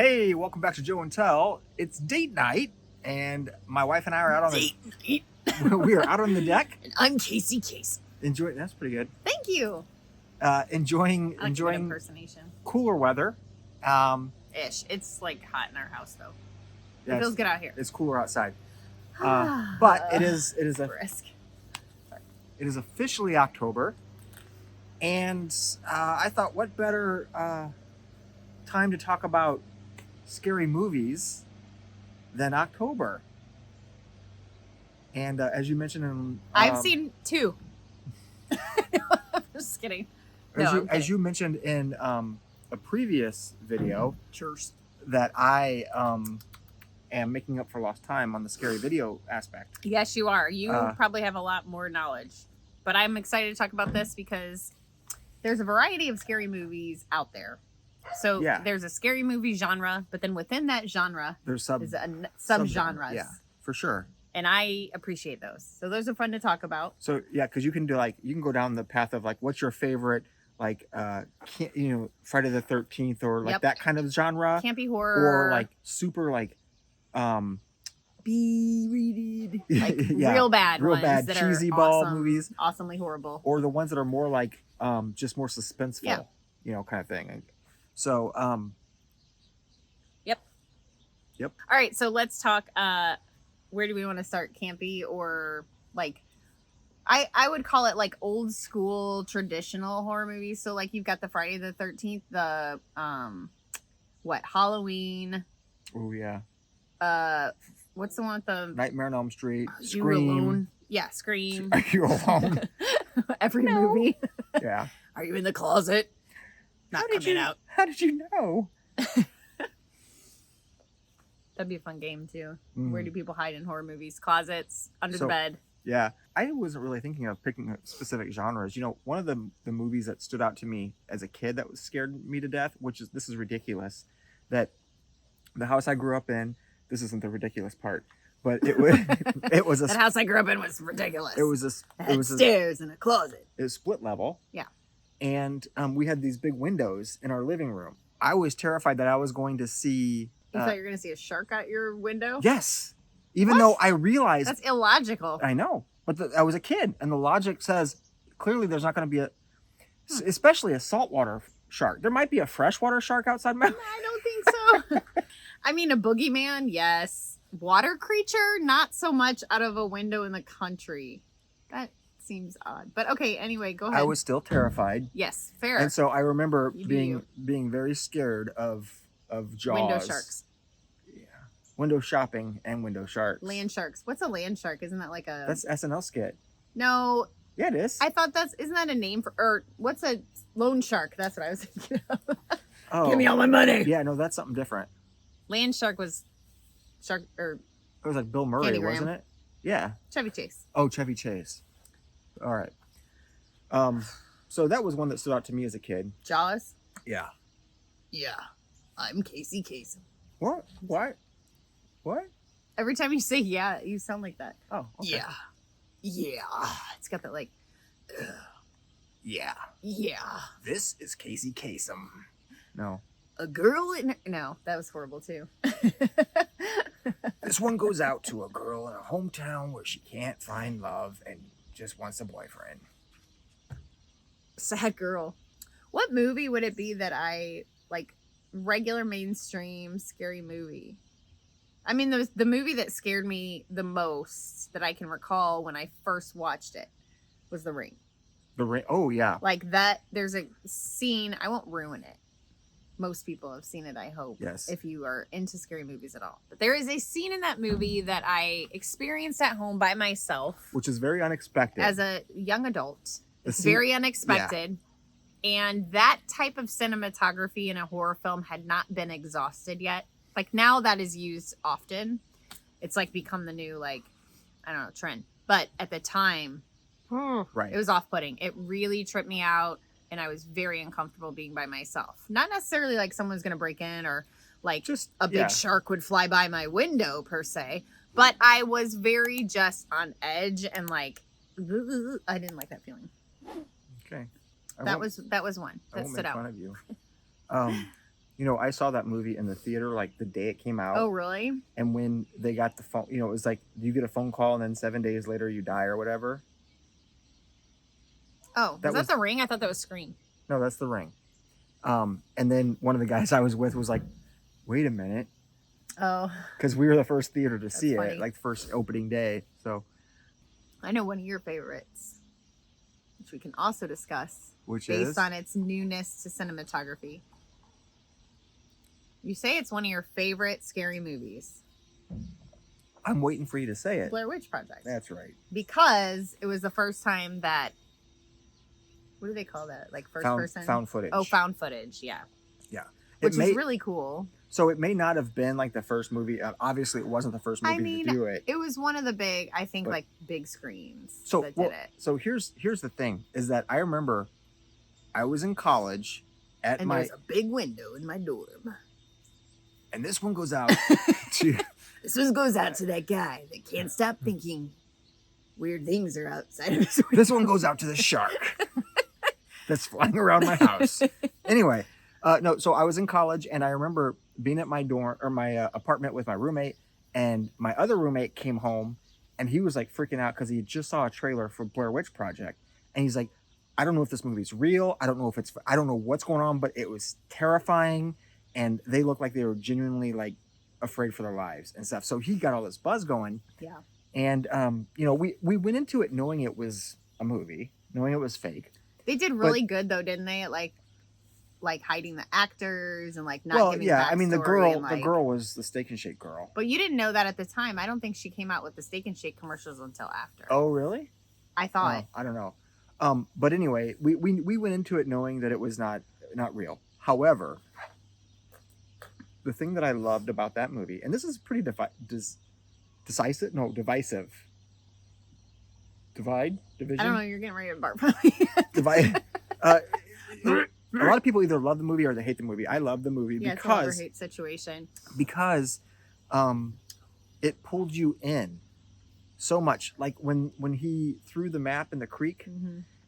Hey, welcome back to Joe and Tell. It's date night, and my wife and I are out on Date night. we are out on the deck. And I'm Casey Case. Enjoying. That's pretty good. Thank you. Enjoying I like enjoying impersonation. cooler weather. Ish. It's like hot in our house though. Yeah, It feels good out here. It's cooler outside. But it is brisk. it is officially October, and I thought, what better time to talk about scary movies than October? And as you mentioned in I've seen 2. I'm just kidding. as you mentioned in a previous video, Cheers. that I am making up for lost time on the scary video aspect. Yes, you are. You probably have a lot more knowledge. But I'm excited to talk about this because there's a variety of scary movies out there. So there's a scary movie genre, but then within that genre, There's subgenres. Yeah, for sure. And I appreciate those. So those are fun to talk about. So yeah, because you can go down the path of like, what's your favorite, like Friday the 13th or like that kind of genre, campy horror, or like super like B-rated, like real bad ones that cheesy are ball awesome, movies, awesomely horrible, or the ones that are more like just more suspenseful, kind of thing. So Yep. All right, so let's talk. Where do we want to start? Campy or like? I would call it like old school traditional horror movies. So like you've got the Friday the 13th, the Halloween. Oh yeah. What's the one with the Nightmare on Elm Street? Scream. Yeah, Scream. Are you alone? Every movie. Yeah. Are you in the closet? Not coming out. How did you know? That'd be a fun game too. Where do people hide in horror movies? Closets, under the bed. Yeah. I wasn't really thinking of picking specific genres. One of the movies that stood out to me as a kid that scared me to death, this is ridiculous, that the house I grew up in, this isn't the ridiculous part, but it was that house I grew up in was ridiculous. It was stairs and a closet. It was split level. Yeah. And we had these big windows in our living room. I was terrified that I was going to see. You thought you were going to see a shark out your window? Yes. Even though I realized that's illogical. I know, but I was a kid, and the logic says clearly there's not going to be especially a saltwater shark. There might be a freshwater shark outside my. I don't think so. I mean, a boogeyman, yes. Water creature, not so much out of a window in the country. That seems odd. But okay, anyway, go ahead. I was still terrified. Yes, fair. And so I remember being very scared of Jaws. Window sharks. Yeah. Window shopping and window sharks. Land sharks. What's a land shark? Isn't that like a... That's SNL skit. No. Yeah, it is. I thought isn't that a name for... Or what's a loan shark? That's what I was thinking of. Oh. Give me all my money. Yeah, no, that's something different. Land shark was... Shark... Or... It was like Bill Murray, Candygram. Wasn't it? Yeah. Chevy Chase. Oh, Chevy Chase. All right. So that was one that stood out to me as a kid. Jaws? Yeah. Yeah. I'm Casey Kasem. What? What? What? Every time you say yeah, you sound like that. Oh, okay. Yeah. Yeah. It's got that like... Yeah. Yeah. This is Casey Kasem. No. A girl in... No, that was horrible too. This one goes out to a girl in a hometown where she can't find love and just wants a boyfriend. Sad girl. What movie would it be that I like? Regular mainstream scary movie. I mean, the movie that scared me the most that I can recall when I first watched it was The Ring. The Ring. Oh yeah. Like that. There's a scene. I won't ruin it. Most people have seen it, I hope. Yes. If you are into scary movies at all. But there is a scene in that movie that I experienced at home by myself. Which is very unexpected. As a young adult. It's very unexpected. Yeah. And that type of cinematography in a horror film had not been exhausted yet. Like now that is used often. It's like become the new, like, I don't know, trend. But at the time, right. It was off-putting. It really tripped me out. And I was very uncomfortable being by myself. Not necessarily like someone's going to break in or like just a big shark would fly by my window per se. But I was very just on edge and like, I didn't like that feeling. Okay. That was one that stood out. Fun of you. You know, I saw that movie in the theater like the day it came out. Oh, really? And when they got the phone, you know, it was like you get a phone call and then 7 days later you die or whatever. Oh, was that The Ring? I thought that was Scream. No, that's The Ring. And then one of the guys I was with was like, "Wait a minute," Oh, because we were the first theater to see funny. it, like the first opening day. So, I know one of your favorites, which we can also discuss, which based is on its newness to cinematography. You say it's one of your favorite scary movies. I'm waiting for you to say it. Blair Witch Project. That's right. Because it was the first time that, what do they call that? Like first person? Found footage. Oh, found footage. Yeah. Yeah. Which is really cool. So it may not have been like the first movie. Obviously, it wasn't the first movie to do it. It was one of the big, I think, like big screens that did it. So here's the thing: is that I remember I was in college and there's a big window in my dorm. And this one goes out to This one goes out to that guy that can't stop thinking weird things are outside of his window. This one goes out to the shark that's flying around my house. Anyway, no, so I was in college and I remember being at my dorm or my apartment with my roommate, and my other roommate came home and he was like freaking out because he just saw a trailer for Blair Witch Project. And he's like, I don't know if this movie's real. I don't know what's going on, but it was terrifying. And they looked like they were genuinely like afraid for their lives and stuff. So he got all this buzz going. Yeah. And, you know, we went into it knowing it was a movie, knowing it was fake. They did really good though, didn't they? Like hiding the actors and like not giving backstory. I mean, the girl was the Steak and Shake girl. But you didn't know that at the time. I don't think she came out with the Steak and Shake commercials until after. Oh, really? I thought. I don't know. But anyway, we went into it knowing that it was not real. However, the thing that I loved about that movie, and this is pretty divisive. Division. I don't know. You're getting ready to bark. Divide. A lot of people either love the movie or they hate the movie. I love the movie because it's a love or hate situation. Because it pulled you in so much. Like when he threw the map in the creek,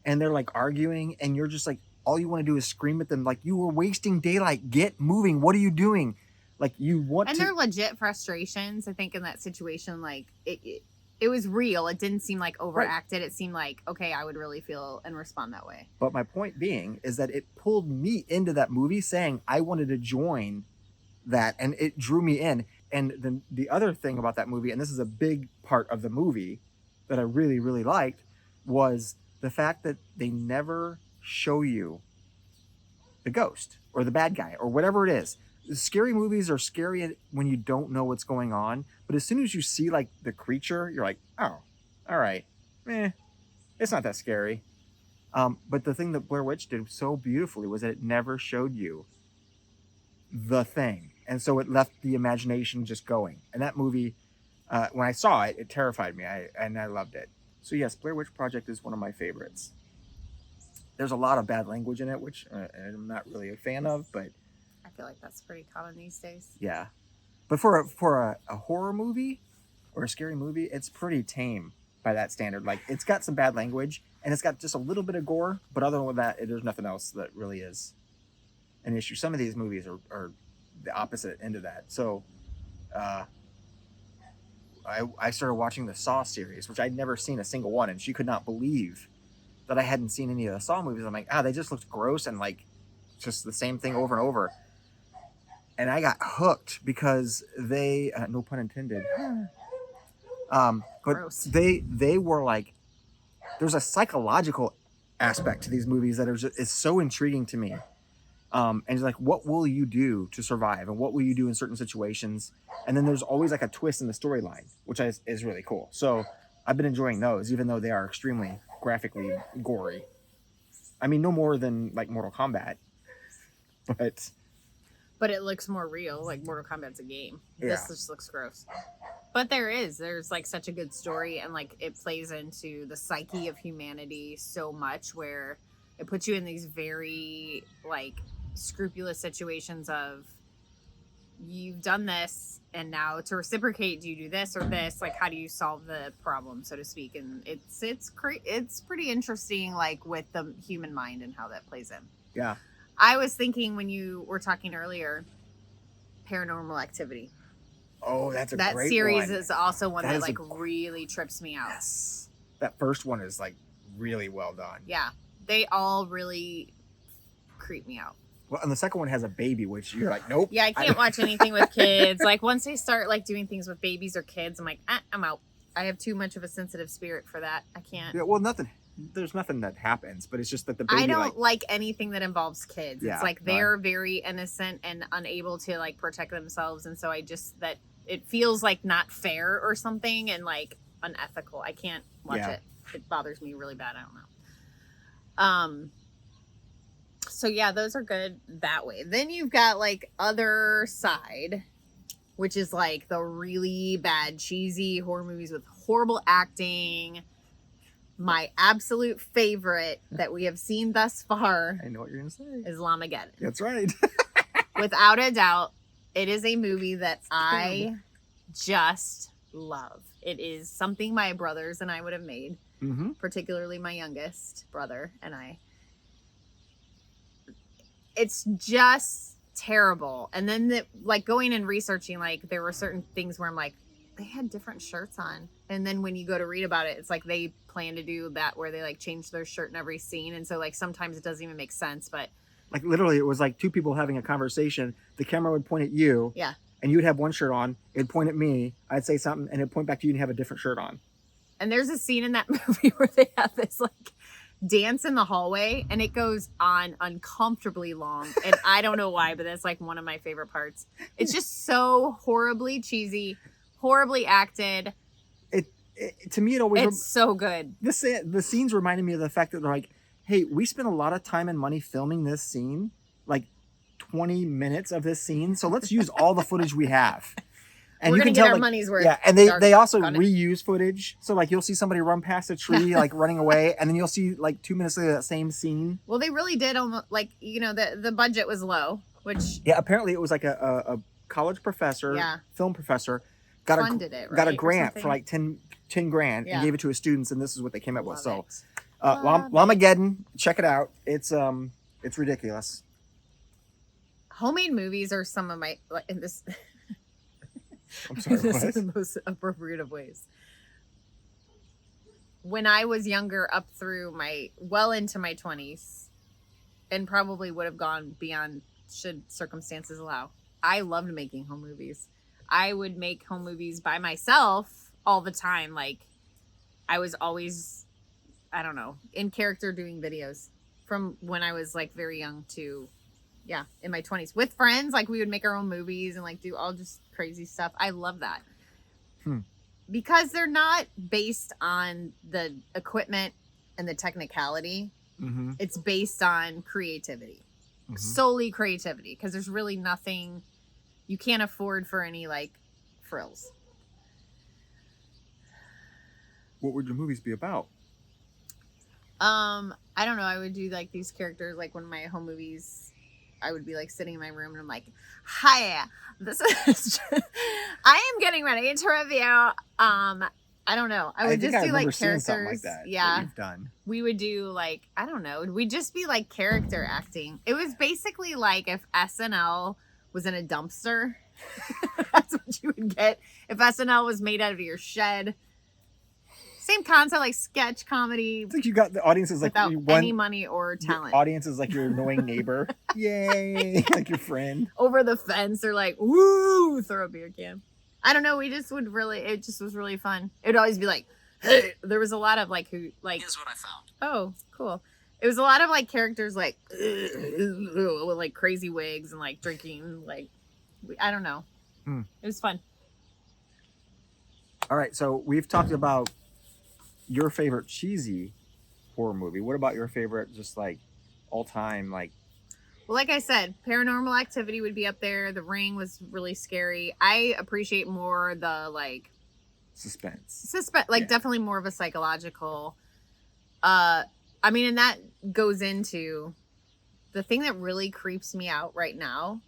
and they're like arguing, and you're just like, all you want to do is scream at them, like, you were wasting daylight. Get moving. What are you doing? Like, you want and they're legit frustrations. I think in that situation, like it was real. It didn't seem like overacted. Right. It seemed like, okay, I would really feel and respond that way. But my point being is that it pulled me into that movie, saying I wanted to join that, and it drew me in. And then the other thing about that movie, and this is a big part of the movie that I really, really liked, was the fact that they never show you the ghost or the bad guy or whatever it is. Scary movies are scary when you don't know what's going on, but as soon as you see like the creature, you're like, oh, all right, it's not that scary. But the thing that Blair Witch did so beautifully was that it never showed you the thing, and so it left the imagination just going. And that movie, when I saw it, it terrified me, and I loved it. So yes, Blair Witch Project is one of my favorites. There's a lot of bad language in it, which I'm not really a fan of, but I feel like that's pretty common these days. Yeah. But for a horror movie or a scary movie, it's pretty tame by that standard. Like, it's got some bad language and it's got just a little bit of gore, but other than that, there's nothing else that really is an issue. Some of these movies are the opposite end of that. So I started watching the Saw series, which I'd never seen a single one, and she could not believe that I hadn't seen any of the Saw movies. I'm like, they just looked gross and like just the same thing over and over. And I got hooked because they, no pun intended, but gross. They were like, there's a psychological aspect to these movies that is so intriguing to me. And it's like, what will you do to survive? And what will you do in certain situations? And then there's always like a twist in the storyline, which is really cool. So I've been enjoying those, even though they are extremely graphically gory. I mean, no more than like Mortal Kombat, but it looks more real. Like Mortal Kombat's a game. Yeah. This just looks gross. But there's like such a good story, and like it plays into the psyche of humanity so much, where it puts you in these very like scrupulous situations of, you've done this, and now to reciprocate, do you do this or this? Like, how do you solve the problem, so to speak? And it's pretty interesting, like with the human mind and how that plays in. Yeah. I was thinking when you were talking earlier, Paranormal Activity. Oh, that's a that great series one. is also one that is like really trips me out. Yes. That first one is like really well done. Yeah. They all really creep me out. Well, and the second one has a baby, which you're like, nope. Yeah, I can't watch anything with kids. Like once they start like doing things with babies or kids, I'm like, I'm out. I have too much of a sensitive spirit for that. I can't. Yeah, well, there's nothing that happens, but it's just that the baby. I don't like anything that involves kids. Yeah, it's like they're very innocent and unable to like protect themselves, and so I just that it feels like not fair or something and like unethical. I can't watch it. It bothers me really bad. I don't know. So yeah, those are good that way. Then you've got like other side, which is like the really bad cheesy horror movies with horrible acting. My absolute favorite that we have seen thus far, I know what you're gonna say, is Lamageddon. That's right. Without a doubt, it is a movie that I just love. It is something my brothers and I would have made, particularly my youngest brother and I. It's just terrible. And then like going and researching, like there were certain things where I'm like, they had different shirts on. And then when you go to read about it, it's like they plan to do that where they like change their shirt in every scene. And so like sometimes it doesn't even make sense, but like literally it was like two people having a conversation. The camera would point at you. Yeah. And you'd have one shirt on. It'd point at me. I'd say something and it'd point back to you and have a different shirt on. And there's a scene in that movie where they have this like dance in the hallway and it goes on uncomfortably long. And I don't know why, but that's like one of my favorite parts. It's just so horribly cheesy, horribly acted. To me, it's so good. The scenes reminded me of the fact that they're like, hey, we spent a lot of time and money filming this scene, like 20 minutes of this scene. So let's use all the footage we have. And we're you can get tell, our money's worth. Yeah, and they also reuse footage. So like you'll see somebody run past a tree, like running away, and then you'll see like 2 minutes later that same scene. Well, they really did almost like the budget was low, which apparently it was like a college professor, film professor, got a grant for like 10 grand and gave it to his students, and this is what they came up with. So, Lamageddon, check it out. It's ridiculous. Homemade movies are some of my in this. I'm sorry, this is the most appropriate of ways. When I was younger, up through well into my 20s, and probably would have gone beyond should circumstances allow, I loved making home movies. I would make home movies by myself all the time. Like I was always, I don't know, in character doing videos from when I was like very young to in my 20s with friends. Like we would make our own movies and like do all just crazy stuff. I love that. Because they're not based on the equipment and the technicality. It's based on creativity, solely creativity. Because there's really nothing, you can't afford for any like frills. What would your movies be about? I don't know. I would do like these characters, like one of my home movies. I would be like sitting in my room and I'm like, hi, this is, I am getting ready to review. I don't know. I would just do like characters. Like that you've done. We would do like, I don't know. We'd just be like character acting. It was basically like if SNL was in a dumpster. That's what you would get. If SNL was made out of your shed. Same concept, like sketch comedy. I think you got the audiences like without any money or talent. The audience is like your annoying neighbor. Yay! Like your friend. Over the fence, they're like, woo, throw a beer can. I don't know. We just would really, it just was really fun. It would always be like, hey, there was a lot of like, here's what I found. Oh, cool. It was a lot of like characters like, with like crazy wigs and like drinking, like, I don't know. It was fun. All right. So we've talked about your favorite cheesy horror movie. What about your favorite, just like all time, like? Well, like I said, Paranormal Activity would be up there. The Ring was really scary. I appreciate more the like suspense, like definitely more of a psychological. I mean, and that goes into the thing that really creeps me out right now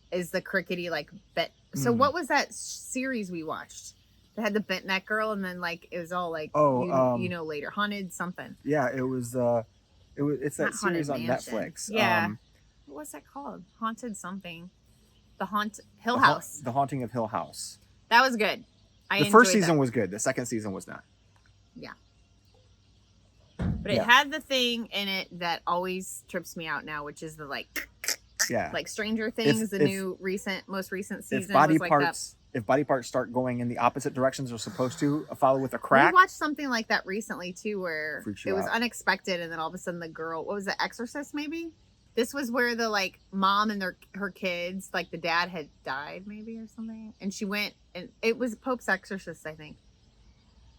is the crickety like bit. So what was that series we watched? They had the bent neck girl, and then like it was all like later haunted something. Yeah, it's that series on Netflix. Yeah. what was that called? Haunted something. Hill The House. The Haunting of Hill House. That was good. The first season was good. The second season was not. Yeah. But it had the thing in it that always trips me out now, which is the like Stranger Things, most recent season. If body parts start going in the opposite directions they're supposed to, follow with a crack. We watched something like that recently too, where it was unexpected, and then all of a sudden the girl, what was it, Exorcist maybe? This was where the like mom and her kids, like the dad had died maybe or something, and she went, and it was Pope's Exorcist, I think.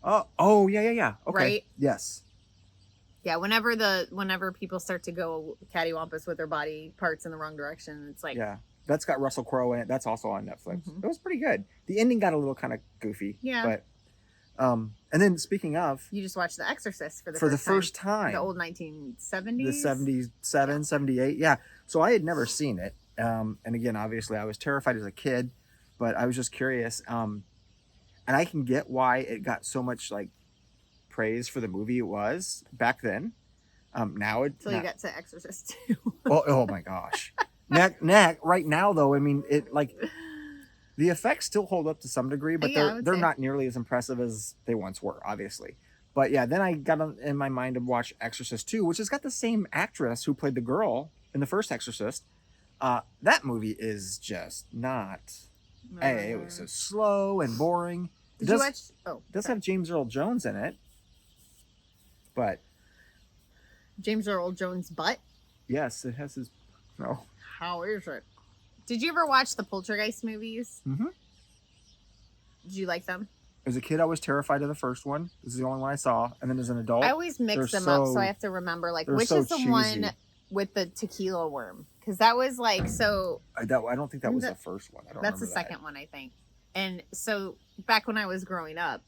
Oh yeah. Okay. Right? Yes. Yeah, whenever people start to go cattywampus with their body parts in the wrong direction, it's like that's got Russell Crowe in it. That's also on Netflix. It was pretty good. The ending got a little kind of goofy. Yeah. But and then speaking of, you just watched The Exorcist for the first time. The old 1970s. The 77, 78. Yeah. So I had never seen it. And again, obviously I was terrified as a kid, but I was just curious. And I can get why it got so much like praise for the movie it was back then. Now it's until you got to Exorcist 2. oh my gosh. Right now though, I mean, it like the effects still hold up to some degree, but they're not nearly as impressive as they once were, obviously. But yeah, then I got in my mind to watch Exorcist 2, which has got the same actress who played the girl in the first Exorcist. That movie is just not. It was so slow and boring. Did you watch? It does have James Earl Jones in it, but James Earl Jones' butt. Yes, it has his. No. How is it? Did you ever watch the Poltergeist movies? Mm-hmm. Did you like them? As a kid, I was terrified of the first one. This is the only one I saw. And then as an adult, I always mix them up, so I have to remember, like, which is the one with the tequila worm? Because that was, like, so... I don't think that was the first one. That's the second one, I think. And so, back when I was growing up,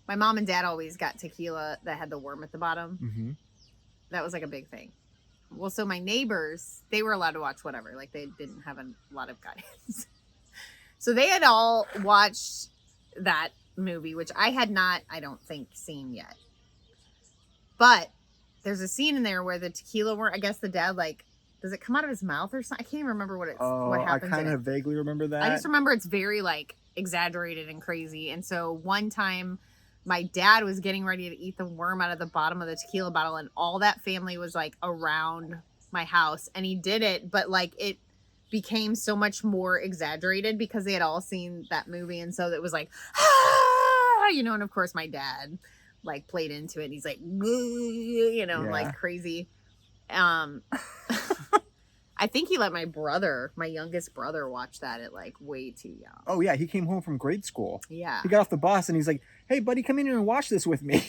my mom and dad always got tequila that had the worm at the bottom. Mm-hmm. That was, like, a big thing. Well, so my neighbors, they were allowed to watch whatever. Like, they didn't have a lot of guidance. So they had all watched that movie, which I had not, I don't think, seen yet. But there's a scene in there where the tequila worm, I guess the dad, like, does it come out of his mouth or something? I can't even remember what happens. I kind of vaguely remember that. I just remember it's very, like, exaggerated and crazy. And so one time my dad was getting ready to eat the worm out of the bottom of the tequila bottle, and all that family was, like, around my house, and he did it, but, like, it became so much more exaggerated because they had all seen that movie, and so it was like, ah! You know, and of course my dad, like, played into it, and he's like, you know, like, crazy. I think he let my youngest brother, watch that at, like, way too young. Oh, yeah. He came home from grade school. Yeah. He got off the bus and he's like, hey, buddy, come in here and watch this with me.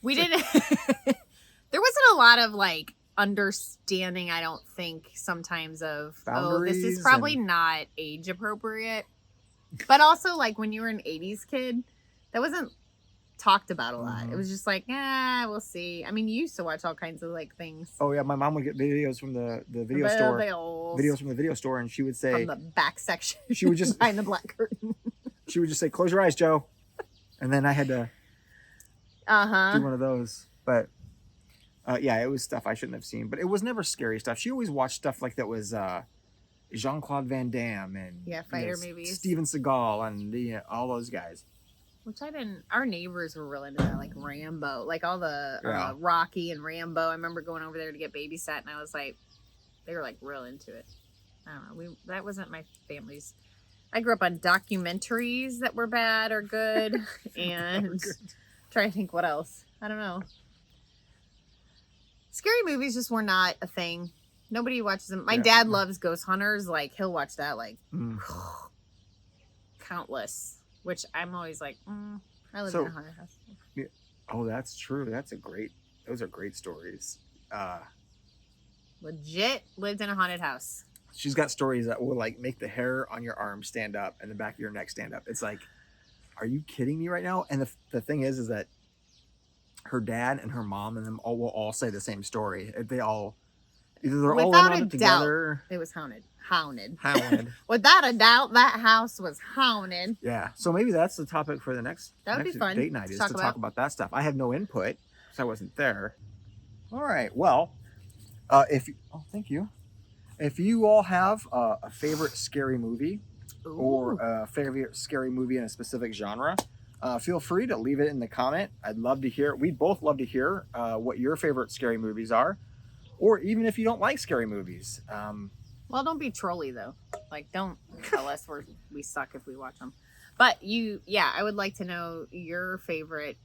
We didn't. There wasn't a lot of, like, understanding, I don't think, sometimes of, boundaries, this is probably not age appropriate. But also, like, when you were an 80s kid, that wasn't talked about a lot. It was just like, we'll see. I mean, you used to watch all kinds of, like, things. Oh yeah, my mom would get videos from the video store. Videos from the video store, and she would say, from the back section, she would just behind the black curtain. She would just say, close your eyes, Joe. And then I had to do one of those. But yeah, it was stuff I shouldn't have seen, but it was never scary stuff. She always watched stuff like that was Jean-Claude Van Damme and fighter movies, Steven Seagal and all those guys. Which I didn't. Our neighbors were real into that, like Rambo, like all the Rocky and Rambo. I remember going over there to get babysat, and I was like, they were like real into it. I don't know. That wasn't my family's. I grew up on documentaries that were bad or good, and trying to think what else. I don't know. Scary movies just were not a thing. Nobody watches them. My dad loves Ghost Hunters. Like, he'll watch that like countless. Which I'm always like, I live in a haunted house. Yeah. Oh, that's true. Those are great stories. Legit lived in a haunted house. She's got stories that will, like, make the hair on your arm stand up and the back of your neck stand up. It's like, are you kidding me right now? And the thing is that her dad and her mom and them will all say the same story. They're all in on it together. It was haunted. Hounded. Without a doubt, that house was haunted. Yeah. So maybe that's the topic for the next be fun date night, is to talk about that stuff. I have no input, because I wasn't there. All right. Well, Thank you. If you all have a favorite scary movie or a favorite scary movie in a specific genre, feel free to leave it in the comment. I'd love to hear. We'd both love to hear what your favorite scary movies are, or even if you don't like scary movies. Well, don't be trolly though. Like, don't tell us we suck if we watch them. But I would like to know your favorite.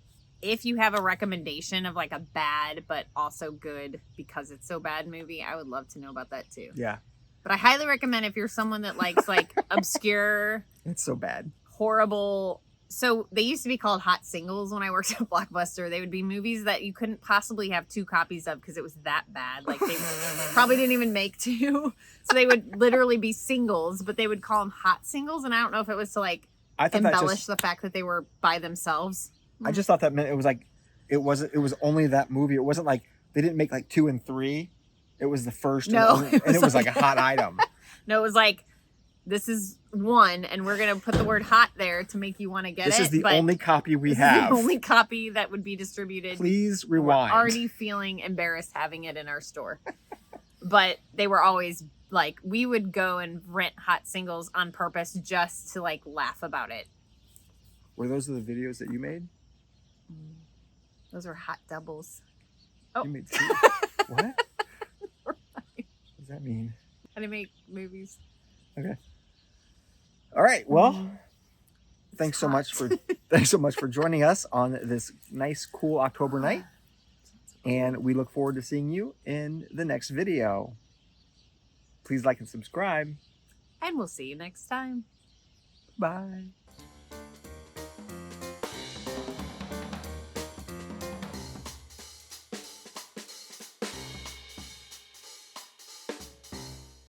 If you have a recommendation of like a bad but also good because it's so bad movie, I would love to know about that too. Yeah. But I highly recommend if you're someone that likes like obscure, It's so bad. horrible. So they used to be called hot singles when I worked at Blockbuster. They would be movies that you couldn't possibly have 2 copies of because it was that bad. Like they probably didn't even make 2. So they would literally be singles, but they would call them hot singles. And I don't know if it was to like embellish the fact that they were by themselves. I just thought that meant it was like it was only that movie. It wasn't like they didn't make like 2 and 3. It was the first and it was like a hot item. No, it was like, this is 1 and we're gonna put the word hot there to make you want to get This it. is the only copy we have. The only copy that would be distributed. Please rewind. We're already feeling embarrassed having it in our store. But they were always like, we would go and rent hot singles on purpose just to like laugh about it. Were those the videos that you made? Those are hot doubles. Oh. You made 2? What? What does that mean? I didn't make movies. Okay. All right. Well, thanks so much for joining us on this nice, cool October night. And we look forward to seeing you in the next video. Please like and subscribe. And we'll see you next time. Bye.